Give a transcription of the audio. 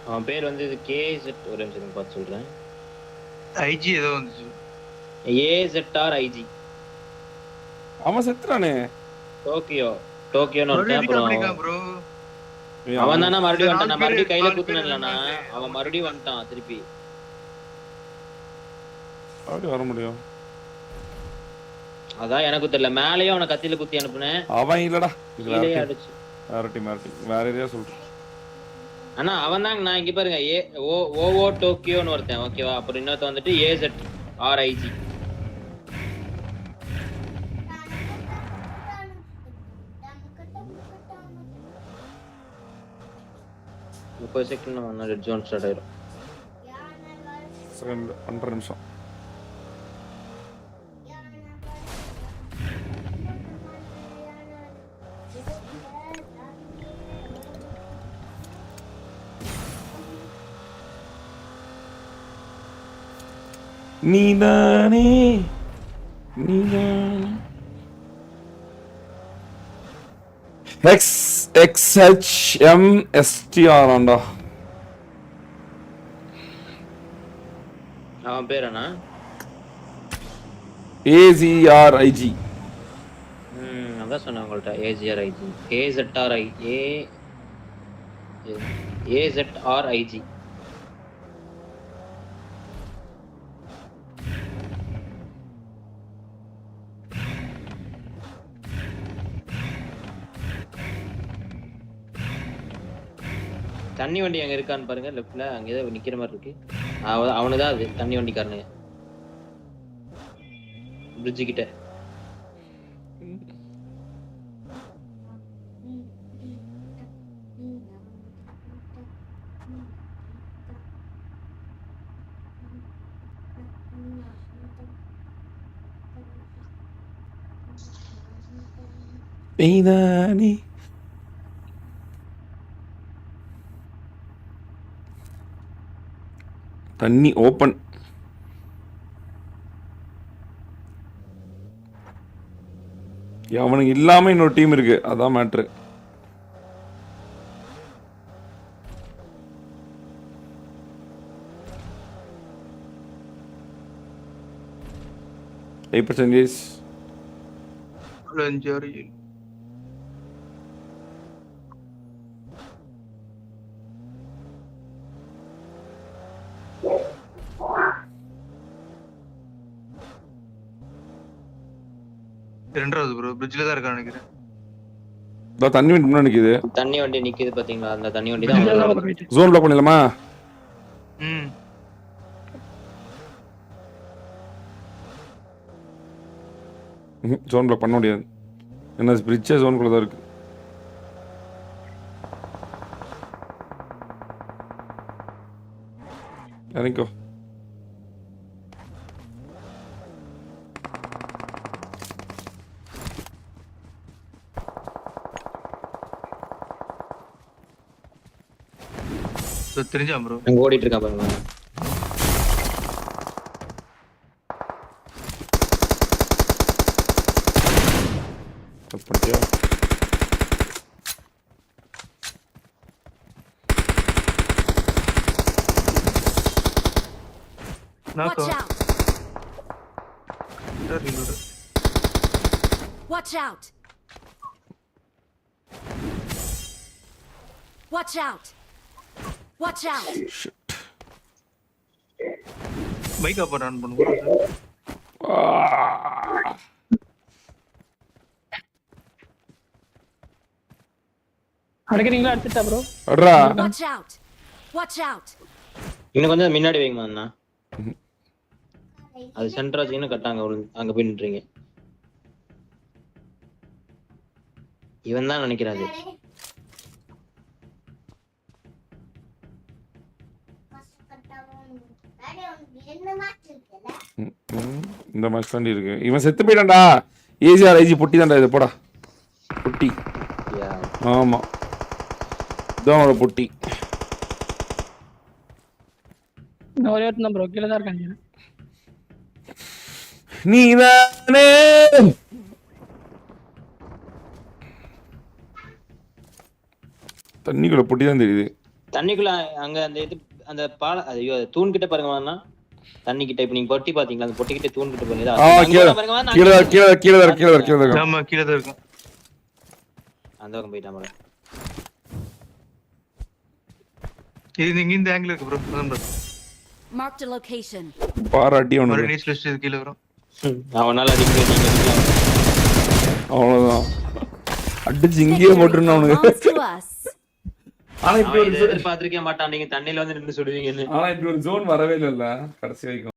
அவன் பேர் வந்து இது கேஇசட் ஒரு நிமிஷம் பார்த்து சொல்றேன். ஐஜி ஏதோ வந்துச்சு. ஏZR ஐஜி. அவன் செத்துறானே. டோக்கியோன்னு ஒருத்தன். அப்புறம் ப்ரோ அவன் தானே மறுபடியும் வந்துட்டான். நான் மறுபடியும் கையில குத்துனேன்லண்ணா, அவன் மறுபடியும் வந்துட்டான் திருப்பி. அப்படி வர முடியும்? அதான் எனக்கு தெரியல. மேலேயும் அவனை கத்தியில குத்தி அனுப்புனேன். அவன் இல்லடா, கீழே அடிச்சு. வேற ஏரியா சொல்றேன். அண்ணா அவன் தான். நான் இங்க பாருங்க, ஓவோ டோக்கியோன்னு ஒருத்தன், ஓகேவா? அப்புறம் இன்னொருத்த வந்துட்டு AZR IG. 30 second red zone start ஆயிரும். செகண்ட் 1.5 நிமிஷம். நீதானே XHMSTR ஆண்டா. அவன் பேர் என்ன? AZRIG. அதான் சொன்னேன் உங்கள்ட்ட. AZRIG. AZRIG. தண்ணி வண்டி அங்க இருக்கான்னு பாருங்க, லெஃப்ட்ல அங்க ஏதோ நிக்கிற மாதிரி இருக்கு. அவனுதான் அது தண்ணி வண்டிக்காரனுங்க, பிரிட்ஜ் கிட்ட. நீதானே தண்ணி ஓப்பன். அவனுக்கு இல்லாம இன்னொரு டீம் இருக்கு, அதான் மேட்ரு. %. ரெண்டாவது ப்ரோ பிரிட்ஜ்ல தான் இருக்கான்னு நினைக்கிறேன். தண்ணி வண்டி முன்னாடி நிக்குது. தண்ணி வண்டி நிக்குது பாத்தீங்களா? அந்த தண்ணி வண்டி தான். ஜோன் பிளாக் பண்ணிடலாமா? ஜோன் பிளாக் பண்ண முடியாது, என்ன பிரிட்ஜே ஜோனுக்குள்ள தான் இருக்கு. இறங்கிக்கோ. தெரிஞ்சா ப்ரோ அங்க ஓடிட்டு இருக்கான் பாருங்க. பண்ணியா? Watch out! Watch out! Watch out! Shit. Bike அப்ப ரன் பண்ணுங்க. அடக்குறீங்களா? அடிச்சிட்டா ப்ரோ. அடடா. Watch out! Watch out! இன்னும் கொஞ்சம் முன்னாடி வைங்க அண்ணா. அது சென்டரா சீன கட்டாங்க, அங்க போய் நின்றீங்க. இவன் தான் நினைக்கிறாரு. இந்த மாதிரி தாண்டி இருக்கு. இவன் செத்து போயிட்டான்டா. AZRIG பொட்டி தான்டா இது. போடா பொட்டி. ஆமா இதான் பொட்டி. ஒரே ஒருத்தன் ப்ரோ கீழே தான் இருக்காங்க. நீதானே தண்ணிக்குள்ள பொட்டி தான் தெரியுது. தண்ணிக்குள்ள அங்க அந்த இது அந்த பால ஐயோ தூண் கிட்ட பாருங்க வாண்ணா. தண்ணி கிட்ட இப்ப நீங்க பொட்டி பாத்தீங்களா? அந்த பொட்டி கிட்ட தூண் கிட்ட பாருங்க. பாருங்க வாண்ணா. கீழே ஆமா கீழே தான் இருக்கும். அந்த பக்கம் போயிட்டான் bro. இது இங்க இந்த ஆங்கிள் இருக்கு ப்ரோ. அதான் ப்ரோ. Marked a location. பாராட்டி ஒரு அவனுக்கு நீஸ் லிஸ்ட் கீழே வரும். அவனால அடிக்க நீங்க அடிக்கலாம். அவ்வளவுதான். அடிச்சு இங்கேயே போட்டுருந்தா அவனுக்கு. Belongs to us. ஆனா இப்படி அவன் ஒரு இதை எதிர்பார்த்திருக்கவே மாட்டான். நீங்க தண்ணியில வந்து நின்னு சுடுவீங்கன்னு. ஆனா இப்படி ஒரு ஜோன் வரவே இல்லைல்ல கடைசி வரைக்கும்.